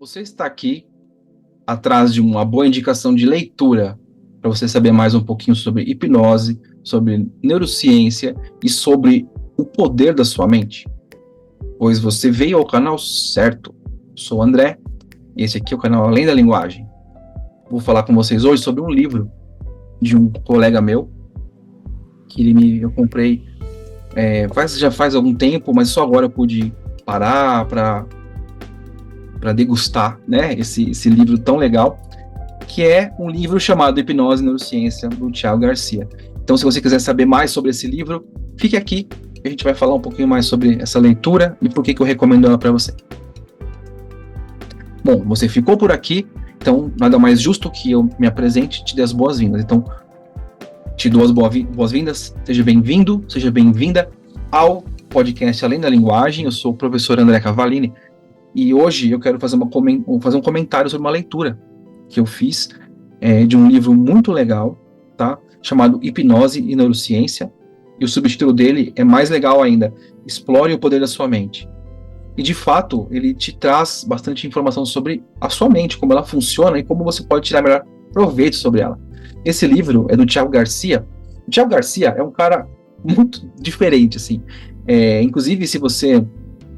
Você está aqui atrás de uma boa indicação de leitura para você saber mais um pouquinho sobre hipnose, sobre neurociência e sobre o poder da sua mente? Pois você veio ao canal certo. Sou o André e esse aqui é o canal Além da Linguagem. Vou falar com vocês hoje sobre um livro de um colega meu que eu comprei já faz algum tempo, mas só agora eu pude parar para degustar, né, esse livro tão legal, que é um livro chamado Hipnose e Neurociência, do Thiago Garcia. Então, se você quiser saber mais sobre esse livro, fique aqui, a gente vai falar um pouquinho mais sobre essa leitura e por que eu recomendo ela para você. Bom, você ficou por aqui, então nada mais justo que eu me apresente e te dê as boas-vindas. Então, te dou as boas-vindas, seja bem-vindo, seja bem-vinda ao podcast Além da Linguagem. Eu sou o professor André Cavallini, e hoje eu quero fazer um comentário sobre uma leitura que eu fiz de um livro muito legal, tá? Chamado Hipnose e Neurociência, e o subtítulo dele é mais legal ainda: Explore o Poder da Sua Mente. E de fato, ele te traz bastante informação sobre a sua mente, como ela funciona e como você pode tirar melhor proveito sobre ela. Esse livro é do Thiago Garcia. O Thiago Garcia é um cara muito diferente, assim. Inclusive, se você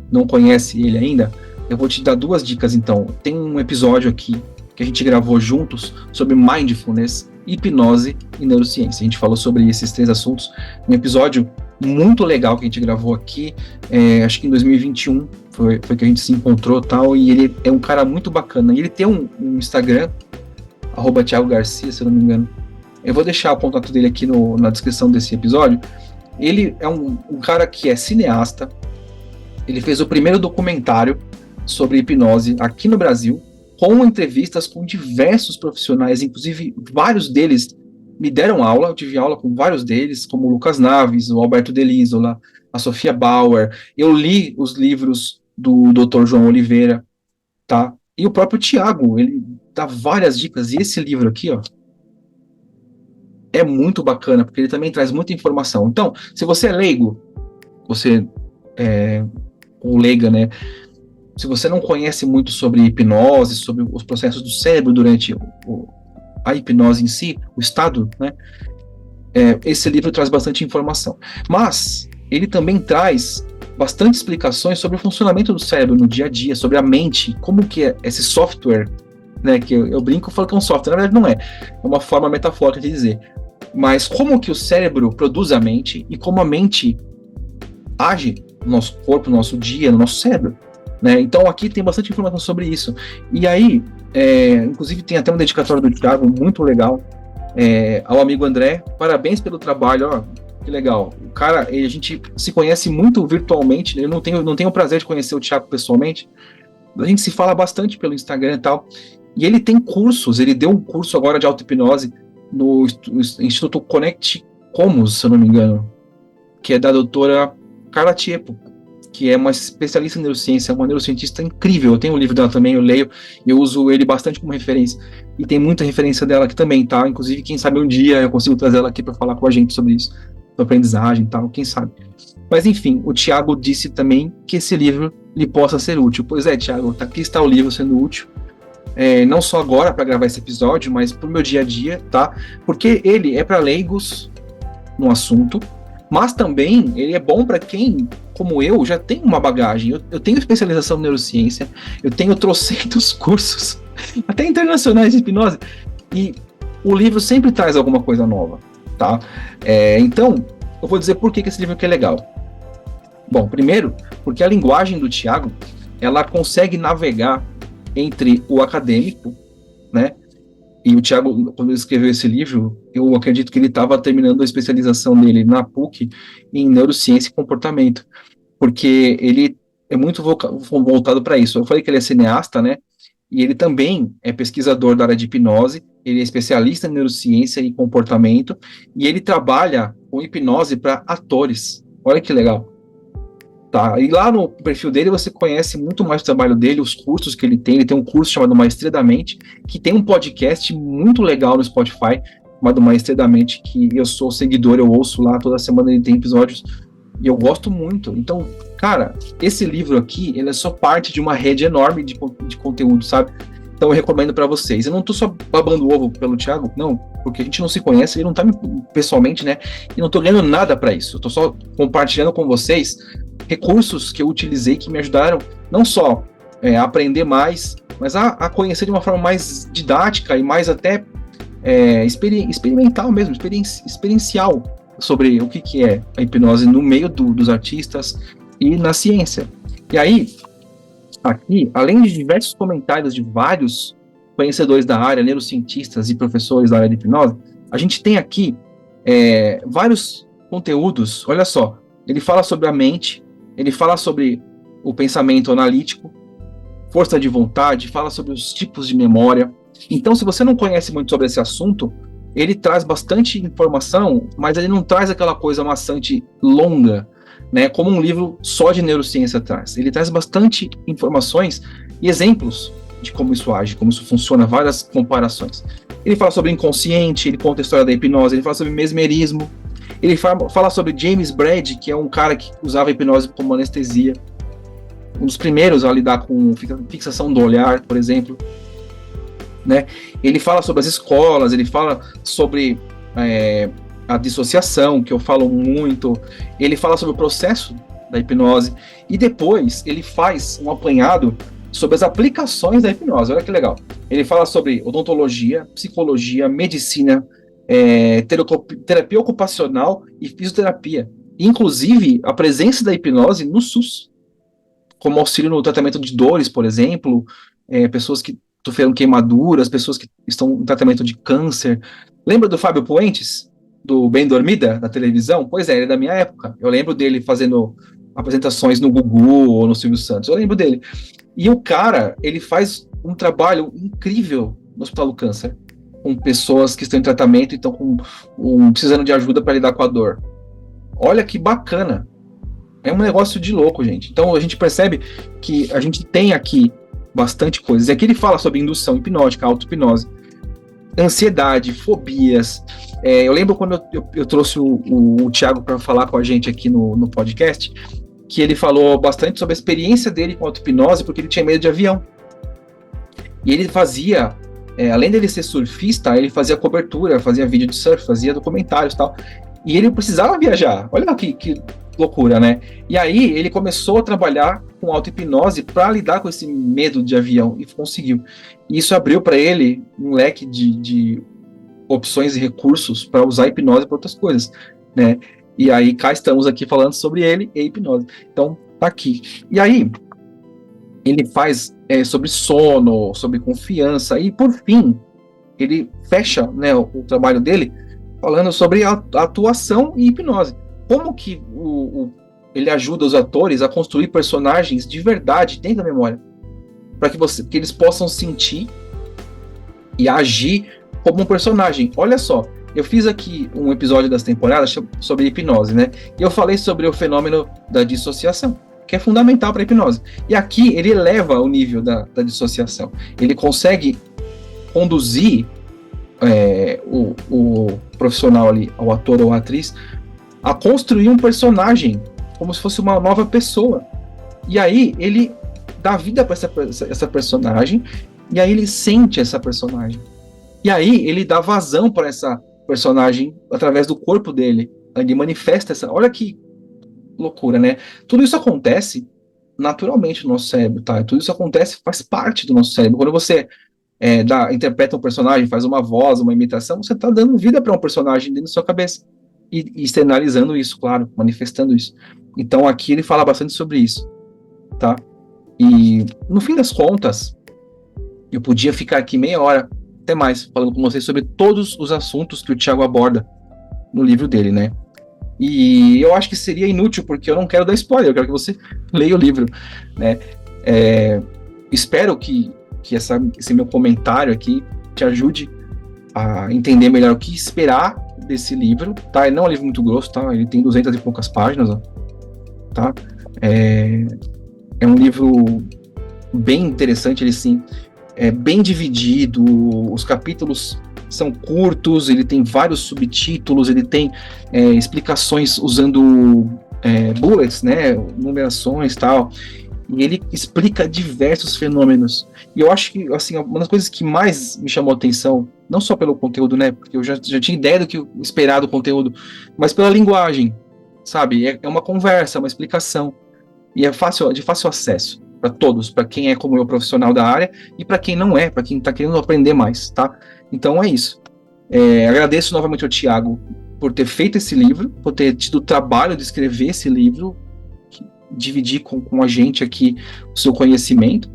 não conhece ele ainda, eu vou te dar duas dicas, então. Tem um episódio aqui que a gente gravou juntos sobre mindfulness, hipnose e neurociência. A gente falou sobre esses três assuntos. Um episódio muito legal que a gente gravou aqui, acho que em 2021 foi que a gente se encontrou e tal, e ele é um cara muito bacana. E ele tem um Instagram, @Thiago Garcia, se eu não me engano. Eu vou deixar o contato dele aqui na descrição desse episódio. Ele é um cara que é cineasta. Ele fez o primeiro documentário sobre hipnose aqui no Brasil, com entrevistas com diversos profissionais, inclusive vários deles me deram aula. Eu tive aula com vários deles, como o Lucas Naves, o Alberto Delisola, a Sofia Bauer. Eu li os livros do Dr. João Oliveira, tá? E o próprio Thiago, ele dá várias dicas, e esse livro aqui, ó, é muito bacana, porque ele também traz muita informação. Então, se você é leigo, ou leiga, né? Se você não conhece muito sobre hipnose, sobre os processos do cérebro durante a hipnose em si, o estado, né? Esse livro traz bastante informação. Mas ele também traz bastante explicações sobre o funcionamento do cérebro no dia a dia, sobre a mente, como que é esse software, né? Que eu brinco e falo que é um software, na verdade não é. É uma forma metafórica de dizer. Mas como que o cérebro produz a mente e como a mente age no nosso corpo, no nosso dia, no nosso cérebro. Né? Então aqui tem bastante informação sobre isso. E aí, inclusive tem até um dedicatório do Thiago muito legal, ao amigo André. Parabéns pelo trabalho, ó, que legal. O cara, a gente se conhece muito virtualmente, né? Eu não tenho o prazer de conhecer o Thiago pessoalmente. A gente se fala bastante pelo Instagram e tal. E ele tem cursos, ele deu um curso agora de auto-hipnose no Instituto Connect Comus, se eu não me engano, que é da doutora Carla Tiepo, que é uma especialista em neurociência, uma neurocientista incrível. Eu tenho o livro dela também, eu leio, eu uso ele bastante como referência. E tem muita referência dela aqui também, tá? Inclusive, quem sabe um dia eu consigo trazer ela aqui para falar com a gente sobre isso, sobre aprendizagem e tal, quem sabe. Mas enfim, o Thiago disse também que esse livro lhe possa ser útil. Pois é, Thiago, aqui está o livro sendo útil. Não só agora para gravar esse episódio, mas pro meu dia a dia, tá? Porque ele é para leigos no assunto, mas também ele é bom para quem, como eu, já tem uma bagagem. Eu tenho especialização em neurociência, eu tenho trocentos cursos, até internacionais de hipnose, e o livro sempre traz alguma coisa nova, tá? Então, eu vou dizer por que esse livro aqui é legal. Bom, primeiro, porque a linguagem do Thiago, ela consegue navegar entre o acadêmico, né? E o Thiago, quando ele escreveu esse livro, eu acredito que ele estava terminando a especialização dele na PUC em neurociência e comportamento, porque ele é muito voltado para isso. Eu falei que ele é cineasta, né? E ele também é pesquisador da área de hipnose, ele é especialista em neurociência e comportamento, e ele trabalha com hipnose para atores. Olha que legal. Tá, e lá no perfil dele você conhece muito mais o trabalho dele, os cursos que ele tem um curso chamado Maestria da Mente, que tem um podcast muito legal no Spotify, chamado Maestria da Mente, que eu sou seguidor, eu ouço lá, toda semana ele tem episódios E eu gosto muito. Então, cara, esse livro aqui, ele é só parte de uma rede enorme de conteúdo, sabe? Então eu recomendo para vocês. Eu não tô só babando ovo pelo Thiago, não, porque a gente não se conhece, ele não tá pessoalmente, né? E não tô ganhando nada para isso. Eu tô só compartilhando com vocês recursos que eu utilizei que me ajudaram não só a aprender mais, mas a conhecer de uma forma mais didática e mais até experimental mesmo, experiencial sobre o que é a hipnose no meio dos artistas e na ciência. E aí, aqui, além de diversos comentários de vários conhecedores da área, neurocientistas e professores da área de hipnose, a gente tem aqui vários conteúdos. Olha só, ele fala sobre a mente, ele fala sobre o pensamento analítico, força de vontade, fala sobre os tipos de memória. Então, se você não conhece muito sobre esse assunto, ele traz bastante informação, mas ele não traz aquela coisa maçante longa, né, como um livro só de neurociência traz. Ele traz bastante informações e exemplos de como isso age, como isso funciona, várias comparações. Ele fala sobre inconsciente, ele conta a história da hipnose, ele fala sobre mesmerismo, ele fala sobre James Braid, que é um cara que usava a hipnose como anestesia, um dos primeiros a lidar com fixação do olhar, por exemplo. Né? Ele fala sobre as escolas, ele fala sobre a dissociação, que eu falo muito, ele fala sobre o processo da hipnose, e depois ele faz um apanhado sobre as aplicações da hipnose. Olha que legal. Ele fala sobre odontologia, psicologia, medicina, terapia ocupacional e fisioterapia. Inclusive, a presença da hipnose no SUS, como auxílio no tratamento de dores, por exemplo, pessoas que sofreram queimaduras, pessoas que estão em tratamento de câncer. Lembra do Fábio Puentes, do Bem Dormida, da televisão? Pois é, ele é da minha época. Eu lembro dele fazendo apresentações no Gugu ou no Silvio Santos. Eu lembro dele. E o cara, ele faz um trabalho incrível no Hospital do Câncer, com pessoas que estão em tratamento e estão precisando de ajuda para lidar com a dor. Olha que bacana. É um negócio de louco, gente. Então a gente percebe que a gente tem aqui bastante coisas. E aqui ele fala sobre indução hipnótica, auto-hipnose, ansiedade, fobias. Eu lembro quando eu trouxe o Thiago para falar com a gente aqui no podcast, que ele falou bastante sobre a experiência dele com auto-hipnose, porque ele tinha medo de avião. E ele fazia, além dele ser surfista, ele fazia cobertura, fazia vídeo de surf, fazia documentários e tal. E ele precisava viajar. Olha que loucura, né? E aí ele começou a trabalhar com auto-hipnose para lidar com esse medo de avião e conseguiu. E isso abriu para ele um leque de opções e recursos para usar a hipnose para outras coisas, né? E aí cá estamos aqui falando sobre ele e hipnose. Então tá aqui. E aí ele faz sobre sono, sobre confiança e por fim ele fecha, né, o trabalho dele falando sobre a atuação e hipnose. Como que ele ajuda os atores a construir personagens de verdade dentro da memória, para que eles possam sentir e agir como um personagem. Olha só, eu fiz aqui um episódio das temporadas sobre hipnose, né? E eu falei sobre o fenômeno da dissociação, que é fundamental para a hipnose. E aqui ele eleva o nível da dissociação. Ele consegue conduzir o profissional ali, o ator ou a atriz, a construir um personagem como se fosse uma nova pessoa. E aí ele dá vida para essa personagem, e aí ele sente essa personagem. E aí ele dá vazão para essa personagem através do corpo dele. Ele manifesta essa... Olha que loucura, né? Tudo isso acontece naturalmente no nosso cérebro, tá? Tudo isso acontece, faz parte do nosso cérebro. Quando você interpreta um personagem, faz uma voz, uma imitação, você está dando vida para um personagem dentro da sua cabeça. E externalizando isso, claro, manifestando isso. Então aqui ele fala bastante sobre isso, tá? E no fim das contas, eu podia ficar aqui meia hora, até mais, falando com vocês sobre todos os assuntos que o Thiago aborda no livro dele, né? E eu acho que seria inútil, porque eu não quero dar spoiler, eu quero que você leia o livro, né? Espero que esse meu comentário aqui te ajude a entender melhor o que esperar desse livro, tá? Ele não é um livro muito grosso, tá? Ele tem 200 e poucas páginas, ó, tá? É um livro bem interessante, ele sim, é bem dividido, os capítulos são curtos, ele tem vários subtítulos, ele tem explicações usando bullets, né, numerações e tal, e ele explica diversos fenômenos. E eu acho que, assim, uma das coisas que mais me chamou a atenção, não só pelo conteúdo, né, porque eu já tinha ideia do que esperar do conteúdo, mas pela linguagem, sabe? É uma conversa, uma explicação, e é de fácil acesso para todos, para quem é como eu, profissional da área, e para quem não é, para quem está querendo aprender mais, tá? Então é isso. Agradeço novamente ao Tiago por ter feito esse livro, por ter tido o trabalho de escrever esse livro, dividir com a gente aqui o seu conhecimento,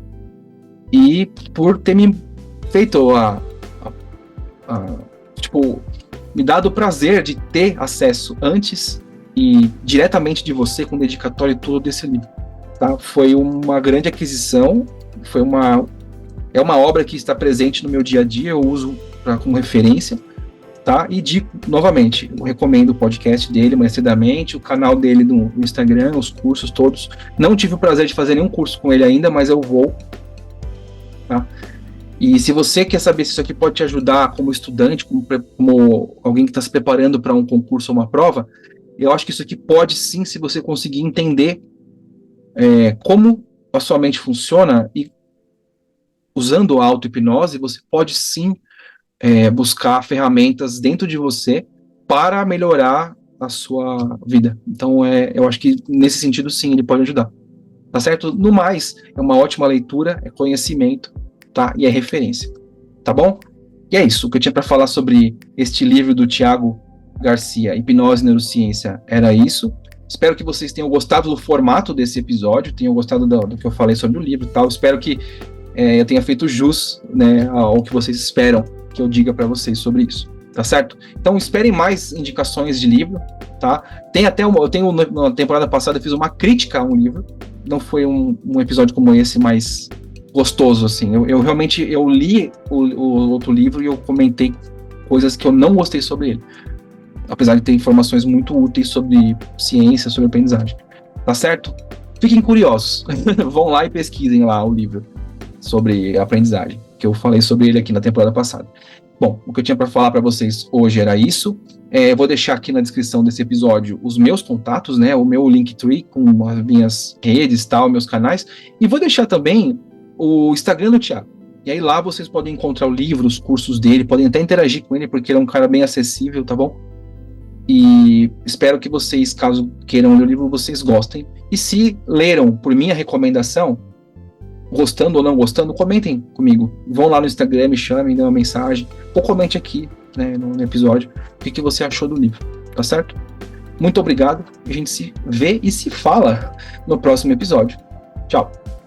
e por ter me feito tipo, me dado o prazer de ter acesso antes e diretamente de você, com dedicatório e tudo desse livro. Tá? Foi uma grande aquisição, é uma obra que está presente no meu dia a dia, eu uso como referência, tá? E digo novamente, eu recomendo o podcast dele, Maestridamente, o canal dele no Instagram, os cursos todos. Não tive o prazer de fazer nenhum curso com ele ainda, mas eu vou, tá? E se você quer saber se isso aqui pode te ajudar como estudante, como alguém que está se preparando para um concurso ou uma prova, eu acho que isso aqui pode sim, se você conseguir entender como a sua mente funciona, e usando a auto-hipnose, você pode sim buscar ferramentas dentro de você para melhorar a sua vida. Então, eu acho que nesse sentido, sim, ele pode ajudar. Tá certo? No mais, é uma ótima leitura, é conhecimento, tá? E é referência. Tá bom? E é isso. O que eu tinha para falar sobre este livro do Tiago Garcia, Hipnose e Neurociência, era isso. Espero que vocês tenham gostado do formato desse episódio, tenham gostado do que eu falei sobre o livro e tal. Espero que eu tenha feito jus, né, ao que vocês esperam que eu diga para vocês sobre isso, tá certo? Então esperem mais indicações de livro, tá? Tem até na temporada passada eu fiz uma crítica a um livro, não foi um episódio como esse, mas gostoso, assim. Eu realmente li o outro livro e eu comentei coisas que eu não gostei sobre ele, apesar de ter informações muito úteis sobre ciência, sobre aprendizagem, tá certo? Fiquem curiosos, vão lá e pesquisem lá o livro sobre aprendizagem, que eu falei sobre ele aqui na temporada passada. Bom, o que eu tinha para falar para vocês hoje era isso. Vou deixar aqui na descrição desse episódio os meus contatos, né, o meu Linktree com as minhas redes, tal, meus canais, e vou deixar também o Instagram do Thiago. E aí lá vocês podem encontrar o livro, os cursos dele, podem até interagir com ele, porque ele é um cara bem acessível, tá bom? E espero que vocês, caso queiram ler o livro, vocês gostem. E se leram por minha recomendação, gostando ou não gostando, comentem comigo. Vão lá no Instagram, me chamem, dêem uma mensagem, ou comente aqui, né, no episódio, o que você achou do livro, tá certo? Muito obrigado, a gente se vê e se fala no próximo episódio. Tchau!